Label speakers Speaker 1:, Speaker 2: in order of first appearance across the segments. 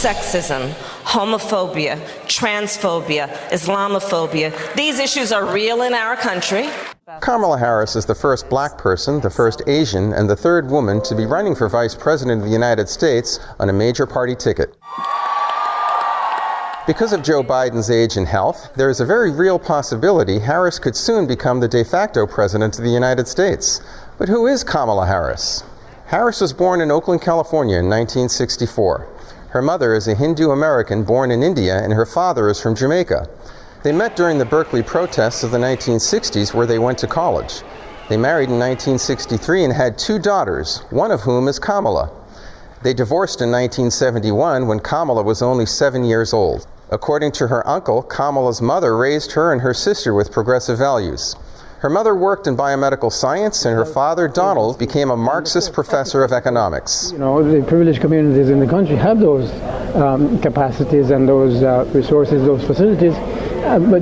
Speaker 1: sexism, homophobia, transphobia, Islamophobia. These issues are real in our country.
Speaker 2: Kamala Harris is the first black person, the first Asian, and the third woman to be running for Vice President of the United States on a major party ticket. Because of Joe Biden's age and health, there is a very real possibility Harris could soon become the de facto president of the United States. But who is Kamala Harris? Harris was born in Oakland, California in 1964. Her mother is a Hindu American born in India, and her father is from Jamaica. They met during the Berkeley protests of the 1960s, where they went to college. They married in 1963 and had 2 daughters, one of whom is Kamala. They divorced in 1971 when Kamala was only 7 years old. According to her uncle, Kamala's mother raised her and her sister with progressive values. Her mother worked in biomedical science, and her father, Donald, became a Marxist professor of economics.
Speaker 3: You know, the privileged communities in the country have those capacities and those resources, those facilities, but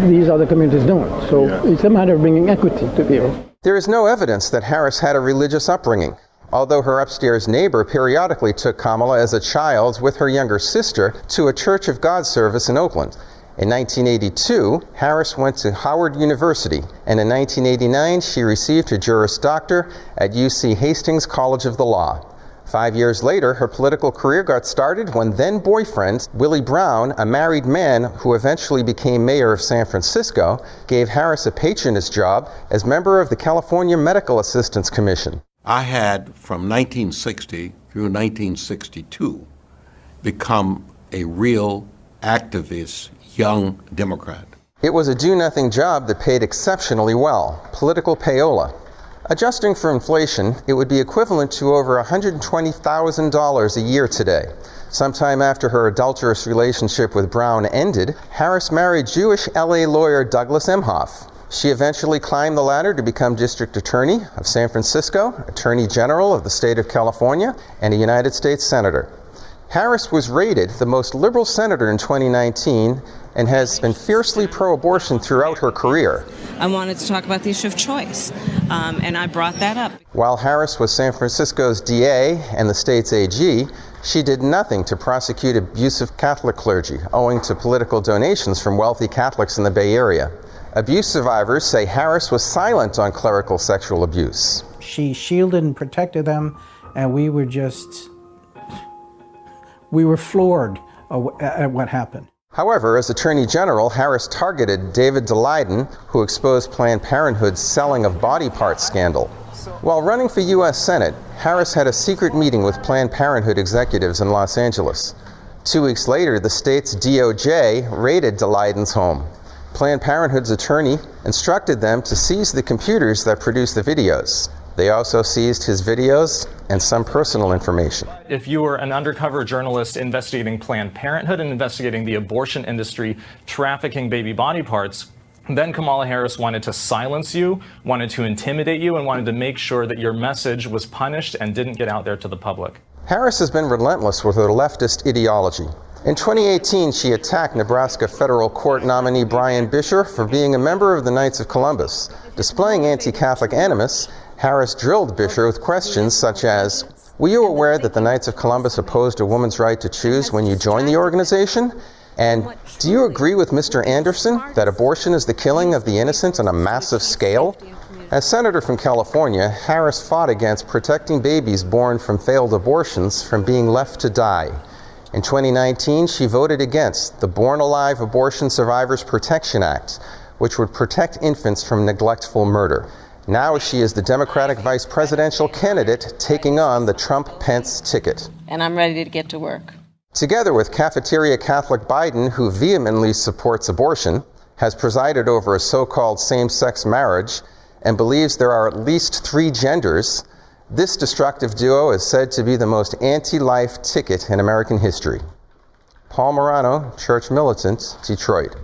Speaker 3: these other communities don't. So it's a matter of bringing equity to people.
Speaker 2: There is no evidence that Harris had a religious upbringing, although her upstairs neighbor periodically took Kamala as a child with her younger sister to a Church of God service in Oakland. In 1982, Harris went to Howard University, and in 1989 she received her Juris Doctor at UC Hastings College of the Law. 5 years later, her political career got started when then-boyfriend Willie Brown, a married man who eventually became mayor of San Francisco, gave Harris a patronage job as member of the California Medical Assistance Commission.
Speaker 4: I had, from 1960 through 1962, become a real activist young Democrat.
Speaker 2: It was a do-nothing job that paid exceptionally well, political payola. Adjusting for inflation, it would be equivalent to over $120,000 a year today. Sometime after her adulterous relationship with Brown ended, Harris married Jewish LA lawyer Douglas Emhoff. She eventually climbed the ladder to become District Attorney of San Francisco, Attorney General of the state of California, and a United States Senator. Harris was rated the most liberal senator in 2019 and has been fiercely pro-abortion throughout her career.
Speaker 5: I wanted to talk about the issue of choice, and I brought that up.
Speaker 2: While Harris was San Francisco's DA and the state's AG, she did nothing to prosecute abusive Catholic clergy, owing to political donations from wealthy Catholics in the Bay Area. Abuse survivors say Harris was silent on clerical sexual abuse.
Speaker 6: She shielded and protected them, and we were floored at what happened.
Speaker 2: However, as Attorney General, Harris targeted David Daleiden, who exposed Planned Parenthood's selling of body parts scandal. While running for U.S. Senate, Harris had a secret meeting with Planned Parenthood executives in Los Angeles. 2 weeks later, the state's DOJ raided Daleiden's home. Planned Parenthood's attorney instructed them to seize the computers that produced the videos. They also seized his videos and some personal information.
Speaker 7: If you were an undercover journalist investigating Planned Parenthood and investigating the abortion industry trafficking baby body parts, then Kamala Harris wanted to silence you, wanted to intimidate you, and wanted to make sure that your message was punished and didn't get out there to the public.
Speaker 2: Harris has been relentless with her leftist ideology. In 2018, she attacked Nebraska federal court nominee Brian Bisher for being a member of the Knights of Columbus. Displaying anti-Catholic animus, Harris drilled Bisher with questions such as, "Were you aware that the Knights of Columbus opposed a woman's right to choose when you joined the organization? And do you agree with Mr. Anderson that abortion is the killing of the innocent on a massive scale?" As Senator from California, Harris fought against protecting babies born from failed abortions from being left to die. In 2019, she voted against the Born Alive Abortion Survivors Protection Act, which would protect infants from neglectful murder. Now she is the Democratic vice presidential candidate taking on the Trump-Pence ticket.
Speaker 5: And I'm ready to get to work.
Speaker 2: Together with cafeteria Catholic Biden, who vehemently supports abortion, has presided over a so-called same-sex marriage, and believes there are at least 3 genders, this destructive duo is said to be the most anti-life ticket in American history. Paul Morano, church militant, Detroit.